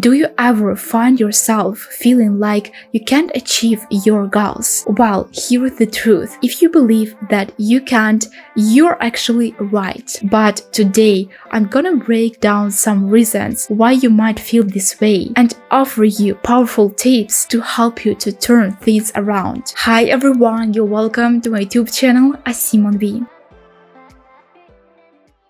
Do you ever find yourself feeling like you can't achieve your goals? Well, here's the truth. If you believe that you can't, you're actually right. But today, I'm gonna break down some reasons why you might feel this way and offer you powerful tips to help you to turn things around. Hi everyone, you're welcome to my YouTube channel. I'm Monvie.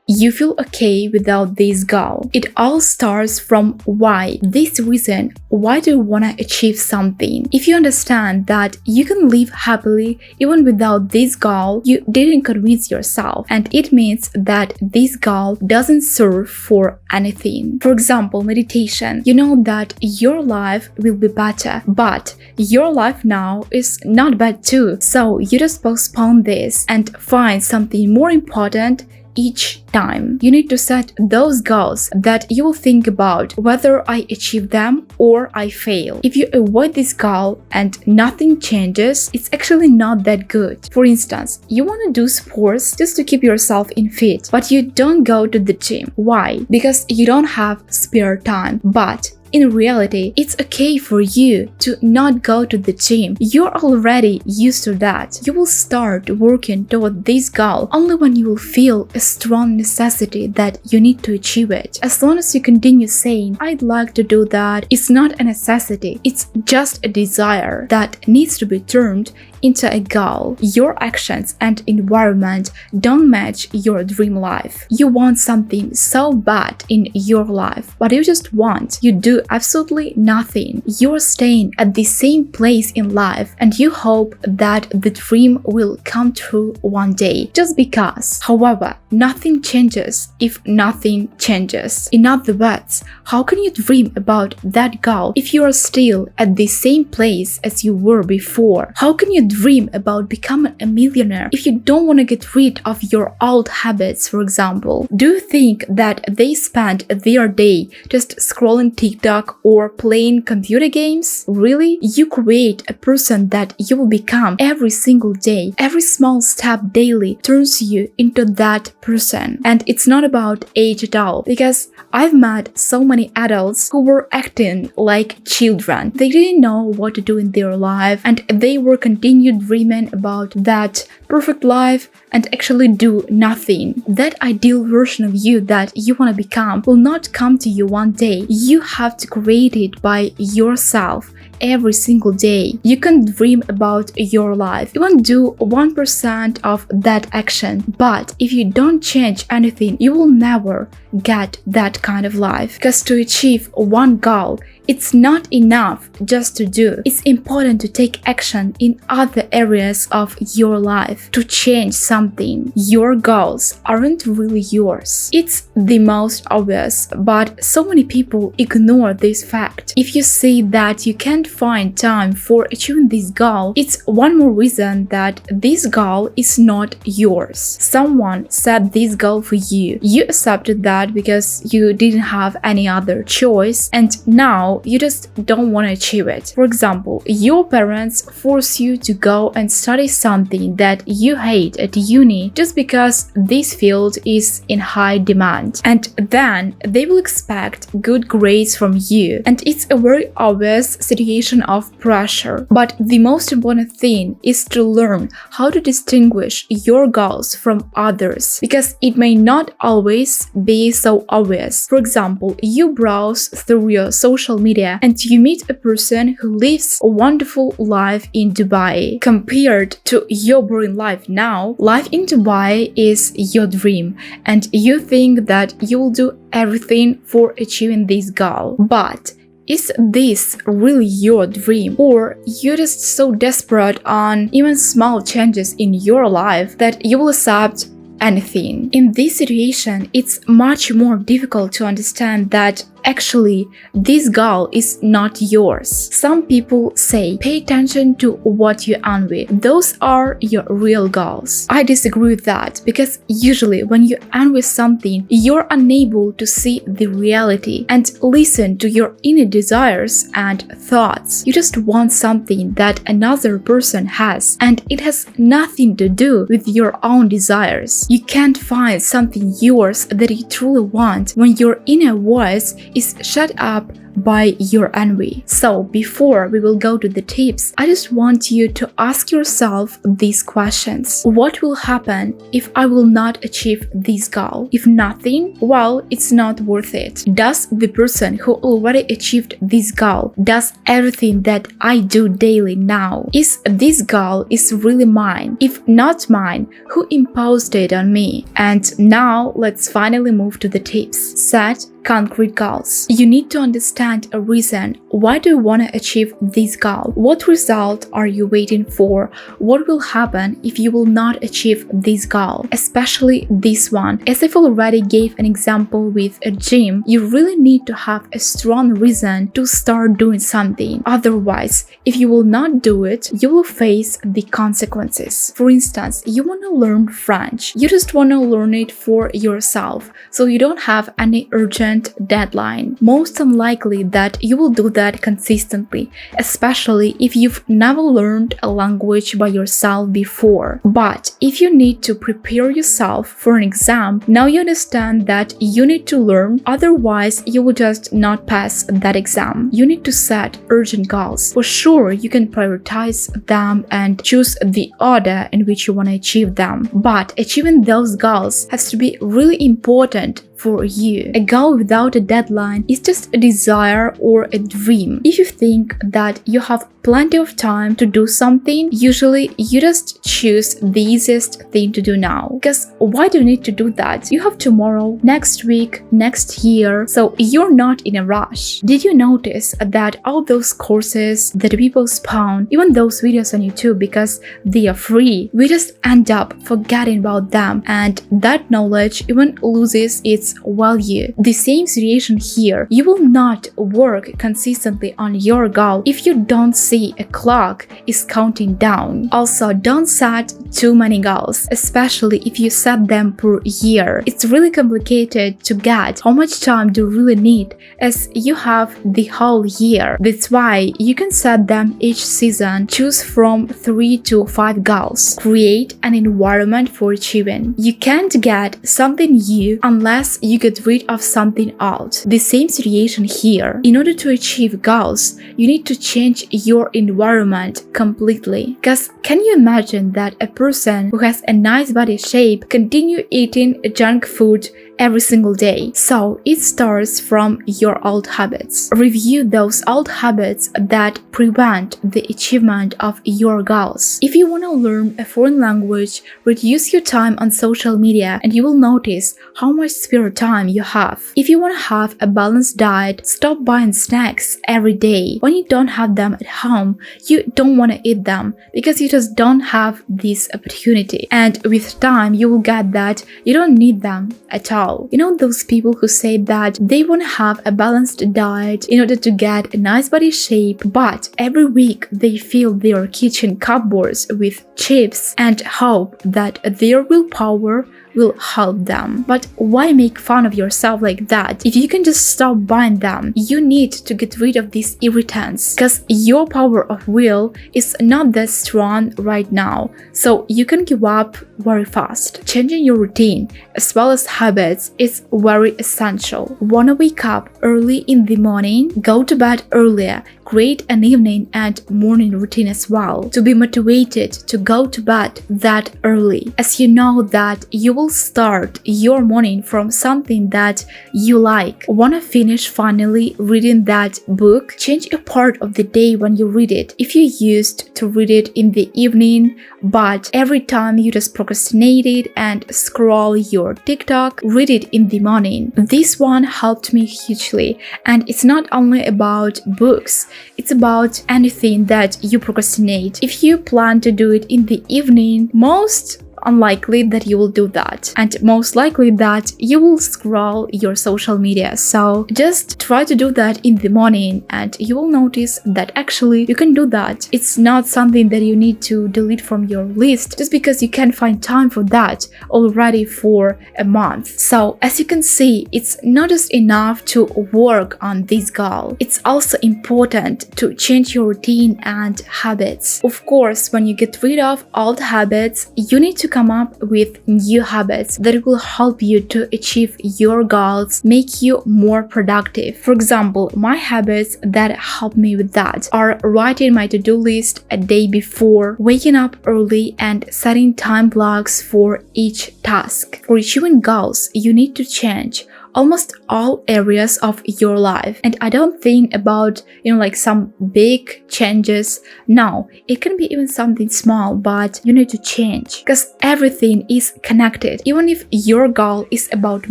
You feel okay without this goal. It all starts from why. This reason, why do you want to achieve something? If you understand that you can live happily even without this goal, you didn't convince yourself, and it means that this goal doesn't serve for anything. For example, meditation. You know that your life will be better, but your life now is not bad too. So you just postpone this and find something more important each time. You need to set those goals that you will think about whether I achieve them or I fail. If you avoid this goal and nothing changes, it's actually not that good. For instance, you want to do sports just to keep yourself in fit, but you don't go to the gym. Why? Because you don't have spare time. But in reality, it's okay for you to not go to the gym. You're already used to that. You will start working toward this goal only when you will feel a strong necessity that you need to achieve it. As long as you continue saying, I'd like to do that, it's not a necessity. It's just a desire that needs to be turned into a goal. Your actions and environment don't match your dream life. You want something so bad in your life, but you just want. You do absolutely nothing. You're staying at the same place in life and you hope that the dream will come true one day, just because. However, nothing changes if nothing changes. In other words, how can you dream about that goal if you are still at the same place as you were before? How can you dream about becoming a millionaire if you don't want to get rid of your old habits, for example? Do you think that they spend their day just scrolling TikTok or playing computer games? Really? You create a person that you will become every single day. Every small step daily turns you into that person. And it's not about age at all, because I've met so many adults who were acting like children. They didn't know what to do in their life and they were continued dreaming about that perfect life and actually do nothing. That ideal version of you that you want to become will not come to you one day. You have to create it by yourself every single day. You can dream about your life. You won't do 1% of that action, but if you don't change anything, you will never get that kind of life. Because to achieve one goal, it's not enough just to do. It's important to take action in other areas of your life to change something. Your goals aren't really yours. It's the most obvious, but so many people ignore this fact. If you see that you can't find time for achieving this goal, it's one more reason that this goal is not yours. Someone set this goal for you. You accepted that because you didn't have any other choice, and now you just don't want to achieve it. For example, your parents force you to go and study something that you hate at uni just because this field is in high demand, and then they will expect good grades from you, and it's a very obvious situation of pressure. But the most important thing is to learn how to distinguish your goals from others, because it may not always be so obvious. For example, you browse through your social media and you meet a person who lives a wonderful life in Dubai. Compared to your boring life now, life in Dubai is your dream, and you think that you will do everything for achieving this goal. But is this really your dream? Or you're just so desperate on even small changes in your life that you will accept anything? In this situation, it's much more difficult to understand that actually this goal is not yours. Some people say pay attention to what you envy. Those are your real goals. I disagree with that, because usually when you envy something, you're unable to see the reality and listen to your inner desires and thoughts. You just want something that another person has, and it has nothing to do with your own desires. You can't find something yours that you truly want when your inner voice is shut up by your envy. So before we will go to the tips, I just want you to ask yourself these questions. What will happen if I will not achieve this goal? If nothing, well, it's not worth it. Does the person who already achieved this goal does everything that I do daily now? Is this goal is really mine? If not mine, who imposed it on me? And now let's finally move to the tips. Set concrete goals. You need to understand a reason. Why do you want to achieve this goal? What result are you waiting for? What will happen if you will not achieve this goal? Especially this one. As I've already gave an example with a gym, you really need to have a strong reason to start doing something. Otherwise, if you will not do it, you will face the consequences. For instance, you want to learn French. You just want to learn it for yourself, so you don't have any urgent deadline. Most unlikely that you will do that consistently, especially if you've never learned a language by yourself before. But if you need to prepare yourself for an exam, now you understand that you need to learn, otherwise you will just not pass that exam. You need to set urgent goals. For sure, you can prioritize them and choose the order in which you want to achieve them. But achieving those goals has to be really important for you. A goal without a deadline is just a desire or a dream. If you think that you have plenty of time to do something, usually you just choose the easiest thing to do now. Because why do you need to do that? You have tomorrow, next week, next year, so you're not in a rush. Did you notice that all those courses that people spawn, even those videos on YouTube, because they are free, we just end up forgetting about them, and that knowledge even loses its value. The same situation here. You will not work consistently on your goal if you don't see a clock is counting down. Also, don't set too many goals, especially if you set them per year. It's really complicated to get how much time do you really need, as you have the whole year. That's why you can set them each season. Choose from 3 to 5 goals. Create an environment for achieving. You can't get something new unless you get rid of something old. The same situation here. In order to achieve goals, you need to change your environment completely. Because can you imagine that a person who has a nice body shape continue eating junk food every single day? So it starts from your old habits. Review those old habits that prevent the achievement of your goals. If you want to learn a foreign language, reduce your time on social media and you will notice how much spare time you have. If you want to have a balanced diet, stop buying snacks every day. When you don't have them at home, you don't want to eat them because you just don't have this opportunity. And with time, you will get that you don't need them at all. You know those people who say that they want to have a balanced diet in order to get a nice body shape, but every week they fill their kitchen cupboards with chips and hope that their willpower will help them. But why make fun of yourself like that? If you can just stop buying them, you need to get rid of these irritants because your power of will is not that strong right now, so you can give up very fast. Changing your routine as well as habits is very essential. Wanna wake up early in the morning? Go to bed earlier. Create an evening and morning routine as well to be motivated to go to bed that early, as you know that you will start your morning from something that you like. Want to finish finally reading that book? Change a part of the day when you read it. If you used to read it in the evening, but every time you just procrastinated and scroll your TikTok, read it in the morning. This one helped me hugely, and it's not only about books. It's about anything that you procrastinate. If you plan to do it in the evening, most unlikely that you will do that, and most likely that you will scroll your social media. So just try to do that in the morning and you will notice that actually you can do that. It's not something that you need to delete from your list just because you can't find time for that already for a month. So as you can see, it's not just enough to work on this goal. It's also important to change your routine and habits. Of course, when you get rid of old habits, you need to come up with new habits that will help you to achieve your goals, make you more productive. For example, my habits that help me with that are writing my to-do list a day before, waking up early, and setting time blocks for each task. For achieving goals, you need to change almost all areas of your life. And I don't think about, like some big changes. No, it can be even something small, but you need to change because everything is connected. Even if your goal is about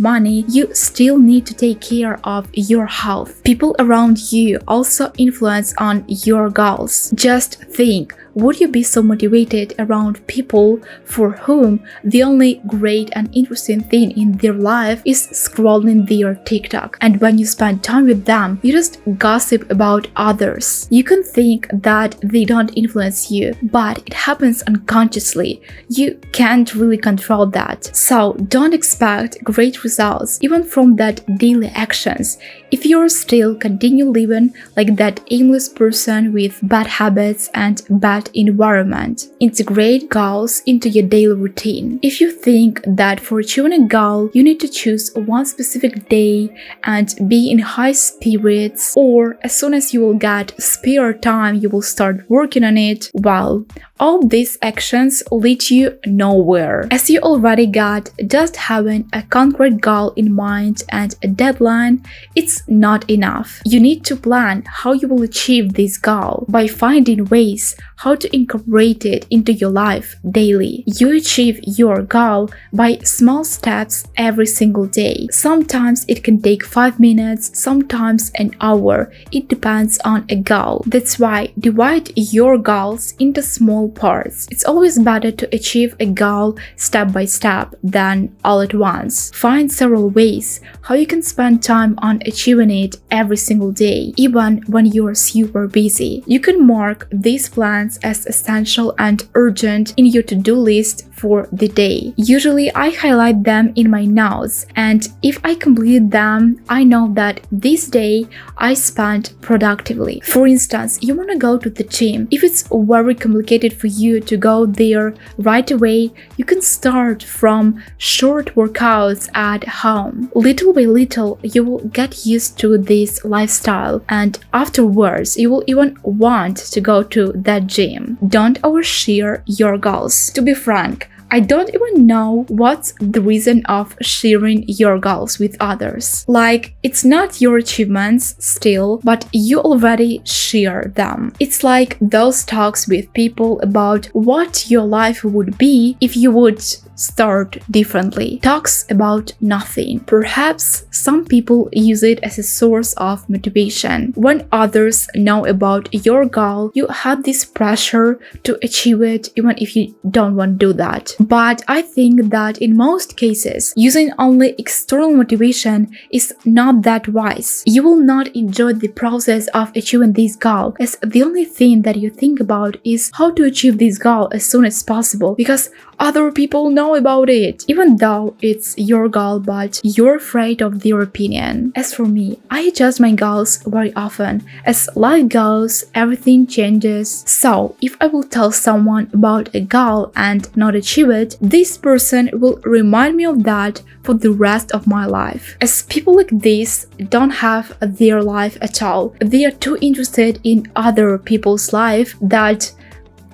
money, you still need to take care of your health. People around you also influence on your goals. Just think, would you be so motivated around people for whom the only great and interesting thing in their life is scrolling their TikTok? And when you spend time with them, you just gossip about others. You can think that they don't influence you, but it happens unconsciously. You can't really control that. So don't expect great results even from that daily actions if you're still continue living like that aimless person with bad habits and bad environment. Integrate goals into your daily routine. If you think that for achieving a goal, you need to choose one specific day and be in high spirits, or as soon as you will get spare time, you will start working on it, well, all these actions lead you nowhere. As you already got, just having a concrete goal in mind and a deadline, it's not enough. You need to plan how you will achieve this goal by finding ways how to incorporate it into your life daily. You achieve your goal by small steps every single day. Sometimes it can take 5 minutes, sometimes an hour. It depends on a goal. That's why divide your goals into small parts. It's always better to achieve a goal step by step than all at once. Find several ways how you can spend time on achieving it every single day, even when you're super busy. You can mark these plans as essential and urgent in your to-do list for the day. Usually I highlight them in my notes, and if I complete them, I know that this day I spent productively. For instance, you want to go to the gym. If it's very complicated for you to go there right away, you can start from short workouts at home. Little by little, you will get used to this lifestyle, and afterwards, you will even want to go to that gym. Don't overshare your goals. To be frank, I don't even know what's the reason of sharing your goals with others. Like, it's not your achievements still, but you already share them. It's like those talks with people about what your life would be if you would start differently. Talks about nothing. Perhaps some people use it as a source of motivation. When others know about your goal, you have this pressure to achieve it even if you don't want to do that. But I think that in most cases, using only external motivation is not that wise. You will not enjoy the process of achieving this goal, as the only thing that you think about is how to achieve this goal as soon as possible, because other people know about it, even though it's your goal, but you're afraid of their opinion. As for me, I adjust my goals very often. As life goes, everything changes. So, if I will tell someone about a goal and not achieve it, this person will remind me of that for the rest of my life. As people like this don't have their life at all, they are too interested in other people's life that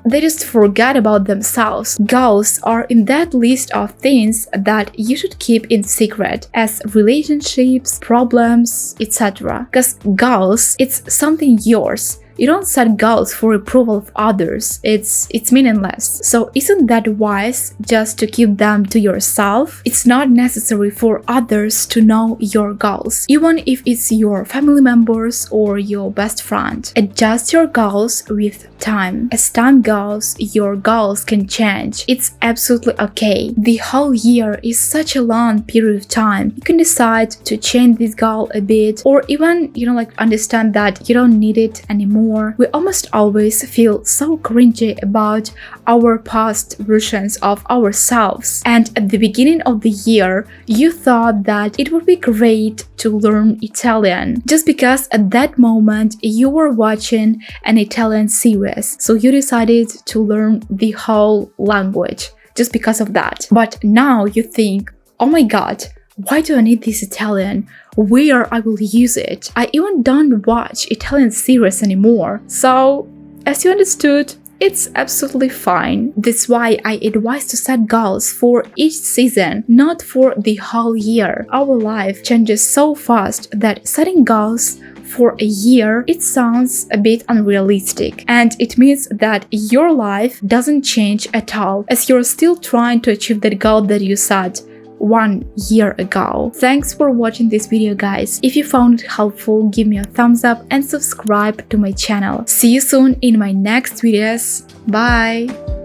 they just forget about themselves. Goals are in that list of things that you should keep in secret, as relationships, problems, etc. Because goals, it's something yours. You don't set goals for approval of others. It's meaningless. So isn't that wise just to keep them to yourself? It's not necessary for others to know your goals, even if it's your family members or your best friend. Adjust your goals with time. As time goes, your goals can change. It's absolutely okay. The whole year is such a long period of time. You can decide to change this goal a bit, or even, understand that you don't need it anymore. We almost always feel so cringy about our past versions of ourselves. And at the beginning of the year, you thought that it would be great to learn Italian, just because at that moment you were watching an Italian series. So you decided to learn the whole language just because of that. But now you think, oh my god, why do I need this Italian? Where I will use it? I even don't watch Italian series anymore. So, as you understood, it's absolutely fine. That's why I advise to set goals for each season, not for the whole year. Our life changes so fast that setting goals for a year, it sounds a bit unrealistic, and it means that your life doesn't change at all, as you're still trying to achieve that goal that you set 1 year ago. Thanks for watching this video, guys. If you found it helpful, give me a thumbs up and subscribe to my channel. See you soon in my next videos. Bye!